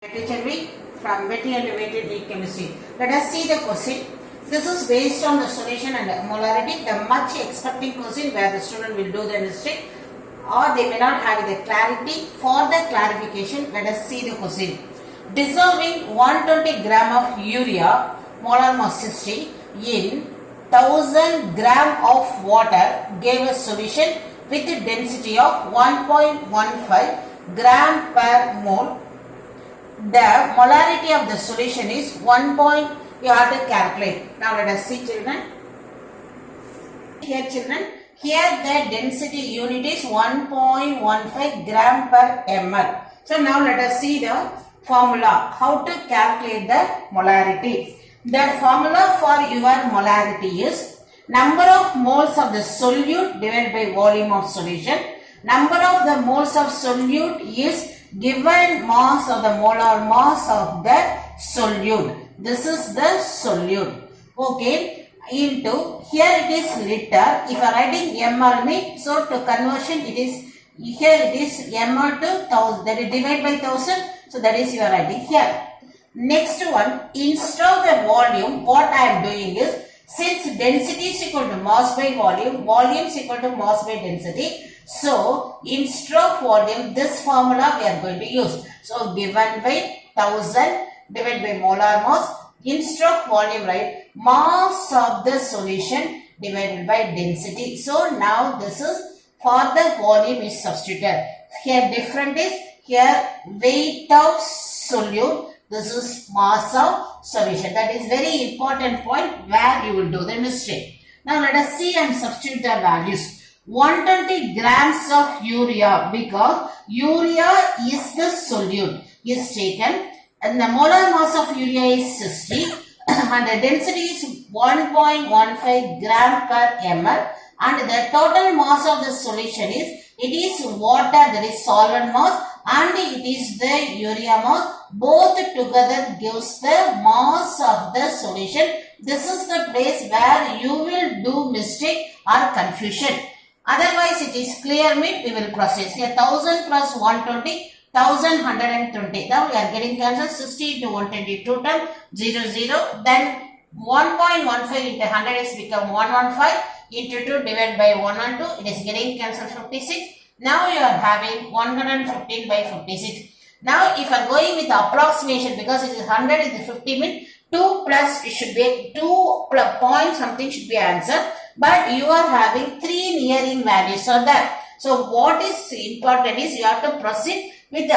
Teacher V from Betty and Weighted Chemistry. Let us see the question. This is based on the solution and molarity. The much expecting question where the student will do the mistake or they may not have the clarity. For the clarification, let us see the question. Dissolving 120 gram of urea, molar mass 60, in 1000 gram of water gave a solution with a density of 1.15 gram per mole. The molarity of the solution is 1. You have to calculate. Now let us see, children. Here the density unit is 1.15 gram per ml. So now let us see the formula. How to calculate the molarity. The formula for your molarity is number of moles of the solute divided by volume of solution. Number of the moles of solute is given mass of the molar mass of the solute. This is the solute. Okay. Into here it is liter. If I am writing ml means, so to conversion it is here it is ml to 1000. That is divided by 1000. So that is you are writing here. Next one, instead of the volume, what I am doing is, since density is equal to mass by volume, volume is equal to mass by density. So, instead of volume, this formula we are going to use. So, given by 1000 divided by molar mass. Instead of volume, right, mass of the solution divided by density. So, now this is for the volume is substituted. Here different is, here weight of solute. This is mass of solution. That is very important point where you will do the mistake. Now, let us see and substitute the values. 120 grams of urea, because urea is the solute, is taken and the molar mass of urea is 60 and the density is 1.15 gram per ml and the total mass of the solution is, it is water, that is solvent mass, and it is the urea mass. Both together gives the mass of the solution. This is the place where you will do mistake or confusion. Otherwise, it is clear mean we will proceed. Here 1000 plus 120, 1120. Now we are getting cancelled. 60 into 120 total 00. Then 1.15 into 100 is become 115 into 2 divided by 112. It is getting cancelled 56. Now you are having 115 by 56. Now if I am going with the approximation, because it is 100 in the 50 means 2 plus it should be 2 plus point something should be answer. But you are having 3 nearing values are there. So what is important is you have to proceed with the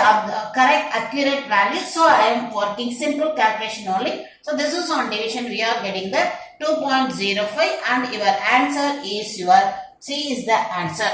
correct accurate value. So I am working simple calculation only. So this is on division we are getting the 2.05 and your answer is your C is the answer.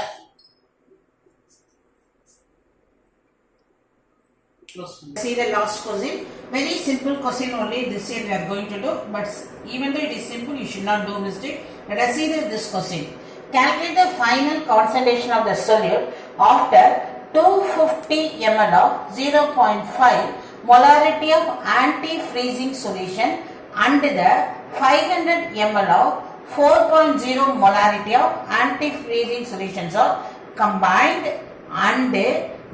See the last question. Very simple question only this year we are going to do. But even though it is simple, you should not do mistake. Let us see this question. Calculate the final concentration of the solute after 250 ml of 0.5 molarity of anti-freezing solution and the 500 ml of 4.0 molarity of anti-freezing solutions are combined and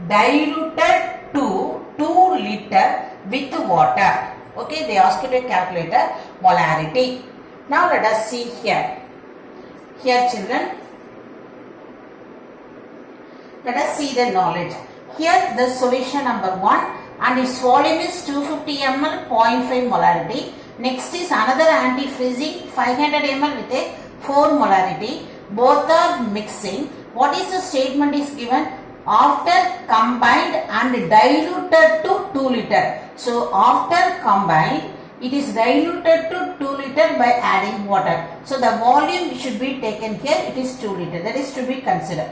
diluted to 2 liter with water. Okay, they ask you to calculate the molarity. Now let us see here. Here children, let us see the knowledge. Here the solution number 1 and its volume is 250 ml 0.5 molarity. Next is another anti-freezing 500 ml with a 4 molarity. Both are mixing. What is the statement is given? After combined and diluted to 2 liter. So after combined, it is diluted to 2 liter by adding water. So the volume should be taken here. It is 2 liter. That is to be considered.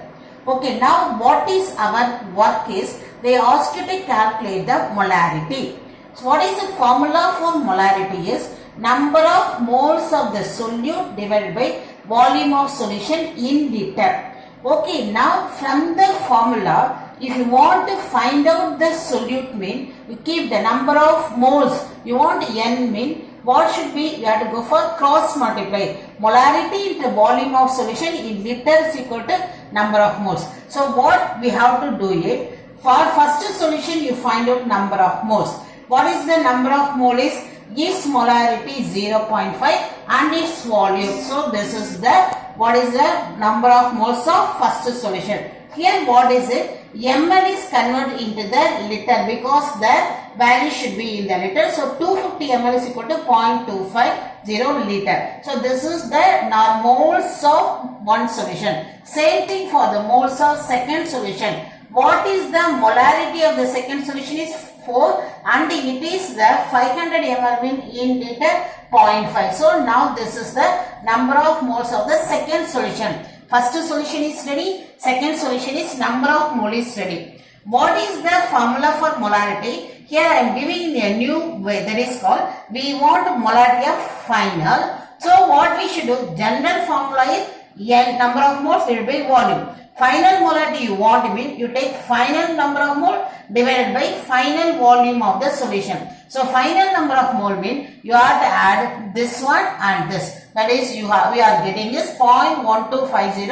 Okay. Now what is our work is they ask you to calculate the molarity. So what is the formula for molarity is number of moles of the solute divided by volume of solution in liter. Okay, now from the formula, if you want to find out the solute mean, you keep the number of moles. You want N mean, what should be, you have to go for cross multiply. Molarity into volume of solution in liter is equal to number of moles. So what we have to do is, for first solution you find out number of moles. What is the number of mole is its molarity 0.5 and its volume. So this is the what is the number of moles of first solution. Here what is it? ml is converted into the liter because the value should be in the liter. So 250 ml is equal to 0.250 liter. So this is the moles of one solution. Same thing for the moles of second solution. What is the molarity of the second solution is 4 and it is the 500 ml in liter 0.5. So now this is the number of moles of the second solution. First solution is ready, second solution is number of mole is ready. What is the formula for molarity? Here I am giving a new way, that is called, we want molarity of final. So what we should do, general formula is L number of moles divided by volume. Final molarity you want mean you take final number of mole divided by final volume of the solution. So final number of mole mean you have to add this one and this. That is we are getting is 0.1250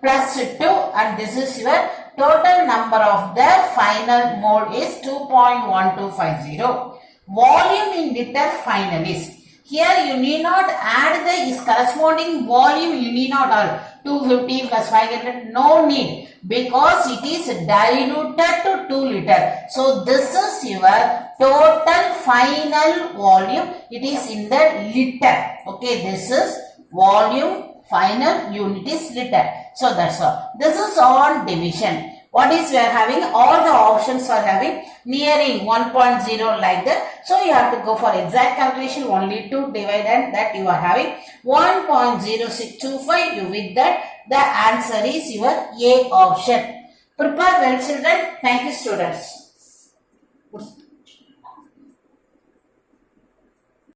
plus 2 and this is your total number of the final mole is 2.1250. Volume in liter final is. Here you need not add the corresponding volume, you need not add 250 plus 500, no need because it is diluted to 2 liter. So this is your total final volume, it is in the liter. Okay, this is volume, final unit is liter. So that's all. This is on division. What is we are having? All the options are having nearing 1.0 like that. So you have to go for exact calculation only to divide and that you are having 1.0625. With that the answer is your A option. Prepare well children. Thank you students.